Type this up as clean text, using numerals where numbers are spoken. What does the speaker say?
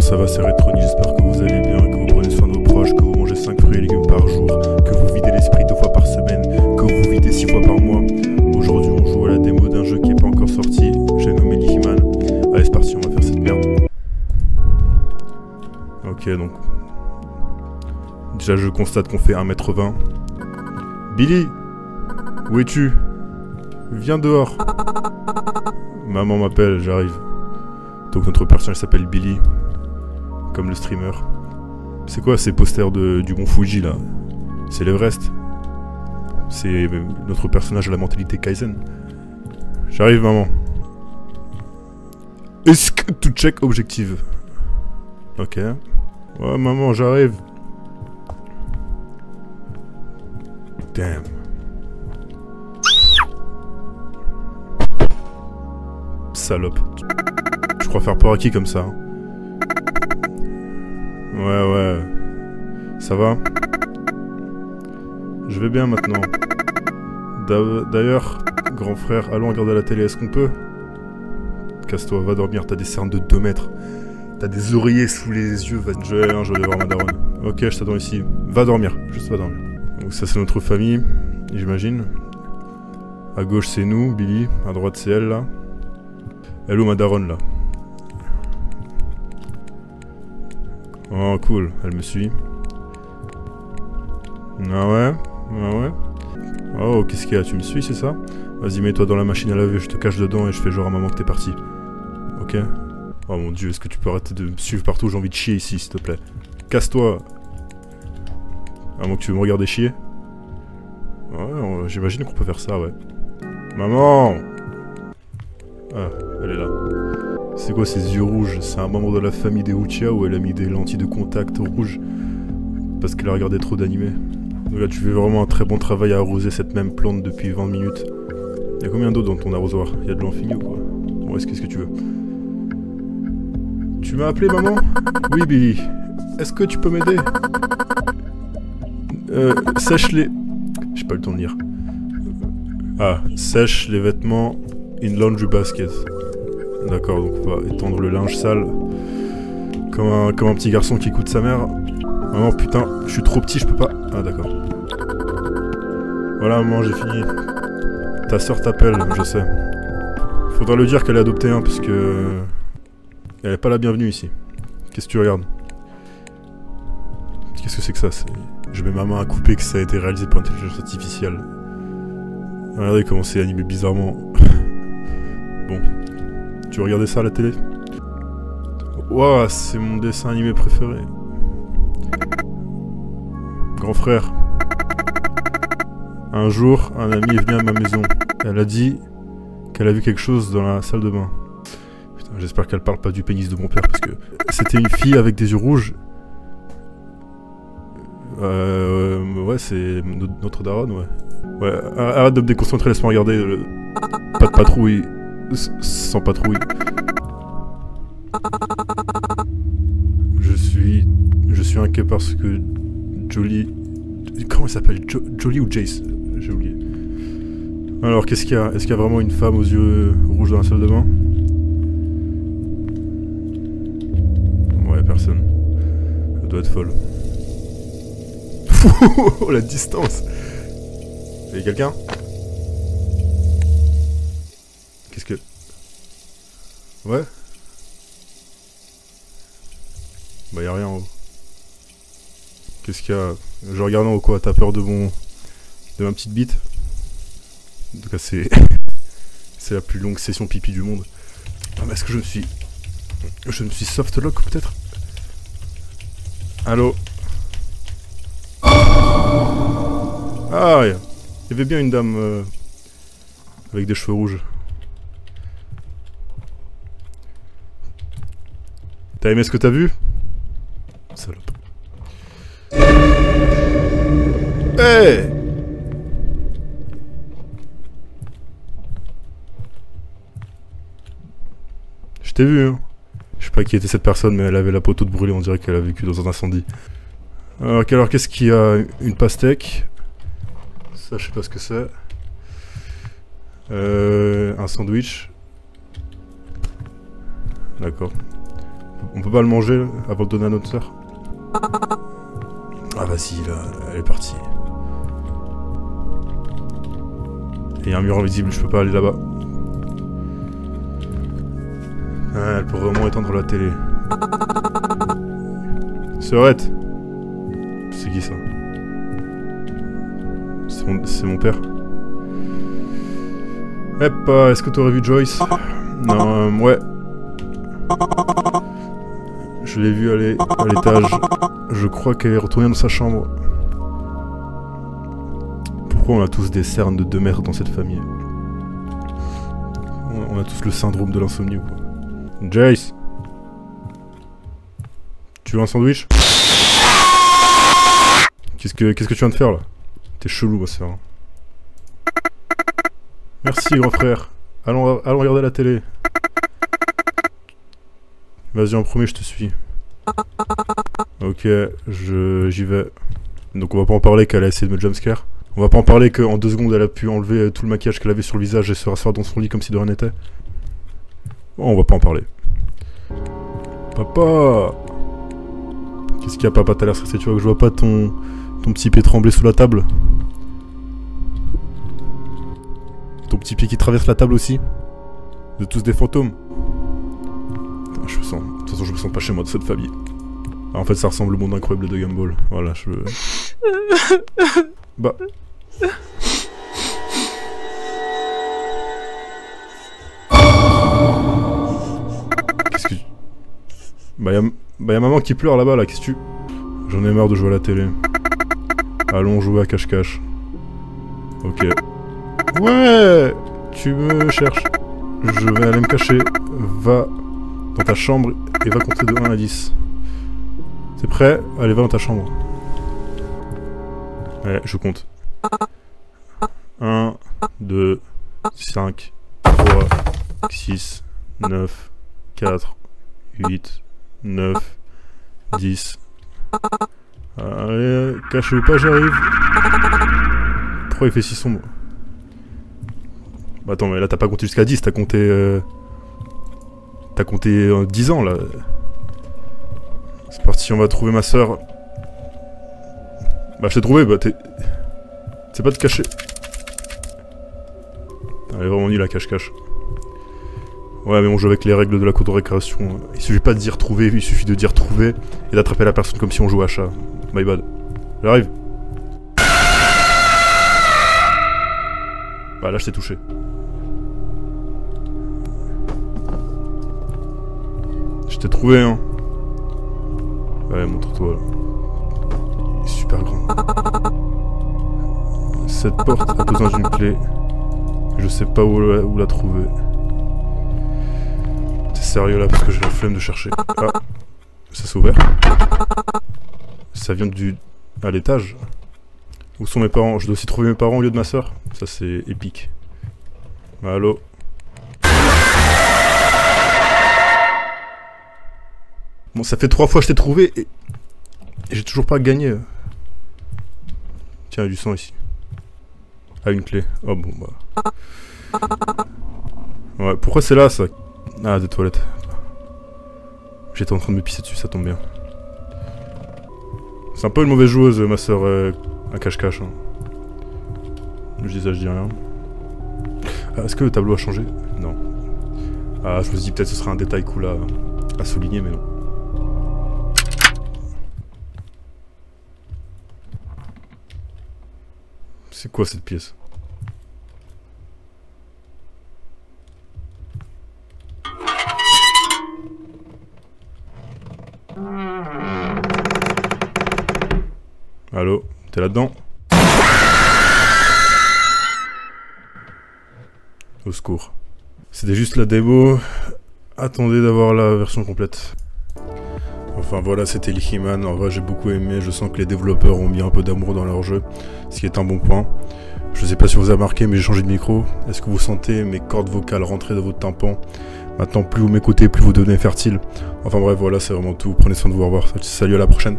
ça va, c'est Retroni, j'espère que vous allez bien, que vous prenez soin de vos proches, que vous mangez 5 fruits et légumes par jour, que vous videz l'esprit 2 fois par semaine, que vous videz 6 fois par mois. Aujourd'hui on joue à la démo d'un jeu qui est pas encore sorti, j'ai nommé Lihiman. Allez c'est parti, on va faire cette merde. Ok donc... Déjà je constate qu'on fait 1m20. Billy, où es-tu? Viens dehors. Maman m'appelle, j'arrive. Donc notre personnage s'appelle Billy. Comme le streamer. C'est quoi ces posters du mont Fuji là? C'est l'Everest. C'est notre personnage à la mentalité Kaizen. J'arrive maman. Est-ce que tu check objective? Ok. Ouais maman j'arrive. Damn. Salope. Je crois faire peur à qui comme ça? Ouais. Ça va? Je vais bien maintenant. D'ailleurs, grand frère, allons regarder la télé, est-ce qu'on peut? Casse-toi, va dormir, t'as des cernes de 2 mètres. T'as des oreillers sous les yeux, je vais aller voir ma daronne. Ok, je t'attends ici. Va dormir, juste va dormir. Donc ça c'est notre famille, j'imagine. À gauche c'est nous, Billy. À droite c'est elle là. Elle ou ma daronne là? Oh cool, elle me suit. Ah ouais? Oh qu'est-ce qu'il y a? Tu me suis c'est ça? Vas-y mets-toi dans la machine à laver, je te cache dedans et je fais genre à maman que t'es parti. Ok? Oh mon dieu, est-ce que tu peux arrêter de me suivre partout? J'ai envie de chier ici s'il te plaît. Casse-toi! À moins que tu veux me regarder chier? Ouais, j'imagine qu'on peut faire ça, ouais. Maman! Ah, elle est là. C'est quoi ces yeux rouges? C'est un membre de la famille des Uchiha ou elle a mis des lentilles de contact rouges? Parce qu'elle a regardé trop d'animés. Donc là, tu fais vraiment un très bon travail à arroser cette même plante depuis 20 minutes. Y'a combien d'eau dans ton arrosoir? Y'a de l'eau infinie ou quoi? Ouais, qu'est-ce que tu veux? Tu m'as appelé, maman? Oui, Billy. Est-ce que tu peux m'aider? Sèche les... J'ai pas eu le temps de lire. Ah, sèche les vêtements in laundry basket. D'accord, donc on va étendre le linge sale. Comme un petit garçon qui écoute sa mère. Maman, putain, je suis trop petit, je peux pas... Ah, d'accord. Voilà, maman, j'ai fini. Ta soeur t'appelle, je sais. Faudra lui dire qu'elle est adoptée, hein, parce que... Elle est pas la bienvenue ici. Qu'est-ce que tu regardes? Qu'est-ce que c'est que ça? Je mets ma main à couper que ça a été réalisé par intelligence artificielle. Regardez comment c'est animé bizarrement. Bon. Tu veux regarder ça à la télé? Ouah, c'est mon dessin animé préféré. Grand frère. Un jour, un ami est venu à ma maison. Elle a dit qu'elle a vu quelque chose dans la salle de bain. Putain, j'espère qu'elle parle pas du pénis de mon père parce que c'était une fille avec des yeux rouges. Ouais, c'est notre daronne, ouais. Ouais, arrête de me déconcentrer, laisse-moi regarder. Pas de patrouille. Sans patrouille. Je suis inquiet parce que Jolie... Comment il s'appelle? Jolie ou Jace? J'ai oublié. Alors, qu'est-ce qu'il y a? Est-ce qu'il y a vraiment une femme aux yeux rouges dans la salle de bain? Ouais, personne. Elle doit être folle. Oh la distance! Y'a quelqu'un? Qu'est-ce que... Ouais? Bah y'a rien en haut. Qu'est-ce qu'il y a? Je regarde en haut quoi? T'as peur de ma petite bite? En tout cas c'est... c'est la plus longue session pipi du monde. Ah mais est-ce que je me suis... Je me suis softlock peut-être? Allô? Ah, il y avait bien une dame avec des cheveux rouges. T'as aimé ce que t'as vu? Salope. Hey! Je t'ai vu, hein. Je sais pas qui était cette personne, mais elle avait la peau toute brûlée, on dirait qu'elle a vécu dans un incendie. Alors qu'est-ce qu'il y a? Une pastèque. Ça, je sais pas ce que c'est. Un sandwich. D'accord. On peut pas le manger avant de donner à notre sœur? Ah vas-y, là, elle est partie. Il y a un mur invisible, je peux pas aller là-bas. Ah, elle pourrait vraiment éteindre la télé. Sœurette! C'est qui ça? C'est mon père. Eh pas, est-ce que t'aurais vu Joyce? Non, ouais. Je l'ai vue aller à l'étage. Je crois qu'elle est retournée dans sa chambre. Pourquoi on a tous des cernes de deux mères dans cette famille? On a tous le syndrome de l'insomnie ou quoi? Joyce! Tu veux un sandwich? Qu'est-ce que tu viens de faire là? T'es chelou ma sœur. Merci grand frère. Allons regarder la télé. Vas-y en premier, je te suis. Ok, j'y vais. Donc on va pas en parler qu'elle a essayé de me jumpscare. On va pas en parler qu'en 2 secondes elle a pu enlever tout le maquillage qu'elle avait sur le visage et se rasseoir dans son lit comme si de rien n'était. Bon, on va pas en parler. Papa! Qu'est-ce qu'il y a papa? T'as l'air stressé, tu vois que je vois pas ton petit pied trembler sous la table? Ton petit pied qui traverse la table aussi? De tous des fantômes? Putain, de toute façon je me sens pas chez moi de cette famille. Ah, en fait ça ressemble au monde incroyable de Gumball. Voilà, je... Bah... Qu'est-ce que... Bah y'a maman qui pleure là-bas là, qu'est-ce que tu... J'en ai marre de jouer à la télé. Allons jouer à cache-cache. Ok. Ouais! Tu me cherches. Je vais aller me cacher. Va dans ta chambre et va compter de 1 à 10. T'es prêt? Allez, va dans ta chambre. Ouais, je compte. 1, 2, 5, 3, 6, 9, 4, 8, 9, 10. Allez, cachez-vous pas, j'arrive. Pourquoi il fait si sombre? Bah attends, mais là t'as pas compté jusqu'à 10, t'as compté... T'as compté 10 ans là. C'est parti, on va trouver ma soeur. Bah je t'ai trouvé, bah t'es... C'est pas de cacher. Elle est vraiment nulle la cache-cache. Ouais mais on joue avec les règles de la cour de récréation. Il suffit pas de dire trouver, il suffit de dire trouver et d'attraper la personne comme si on jouait à chat. My bad. J'arrive. Bah là je t'ai touché. Je t'ai trouvé hein. Ouais montre-toi là. Il est super grand. Cette porte a besoin d'une clé. Je sais pas où la trouver. T'es sérieux là parce que j'ai la flemme de chercher. Ah, ça s'est ouvert. Ça vient à l'étage. Où sont mes parents? Je dois aussi trouver mes parents au lieu de ma soeur. Ça c'est épique. Allô? Bon ça fait 3 fois que je t'ai trouvé et j'ai toujours pas gagné. Tiens, il y a du sang ici. Ah, une clé. Oh bon bah... Ouais, pourquoi c'est là ça? Ah, des toilettes. J'étais en train de me pisser dessus, ça tombe bien. C'est un peu une mauvaise joueuse, ma soeur, à cache-cache. Hein. Je dis ça, je dis rien. Ah, est-ce que le tableau a changé? Non. Ah, je me suis dit peut-être ce serait un détail cool à souligner, mais non. C'est quoi cette pièce? Allô? T'es là-dedans? Au secours. C'était juste la démo. Attendez d'avoir la version complète. Enfin voilà, c'était Lichiman. En vrai, j'ai beaucoup aimé. Je sens que les développeurs ont mis un peu d'amour dans leur jeu, ce qui est un bon point. Je sais pas si vous avez remarqué, mais j'ai changé de micro. Est-ce que vous sentez mes cordes vocales rentrer dans votre tympan? Maintenant, plus vous m'écoutez, plus vous devenez fertile. Enfin bref, voilà, c'est vraiment tout. Prenez soin de vous, au revoir. Salut, à la prochaine.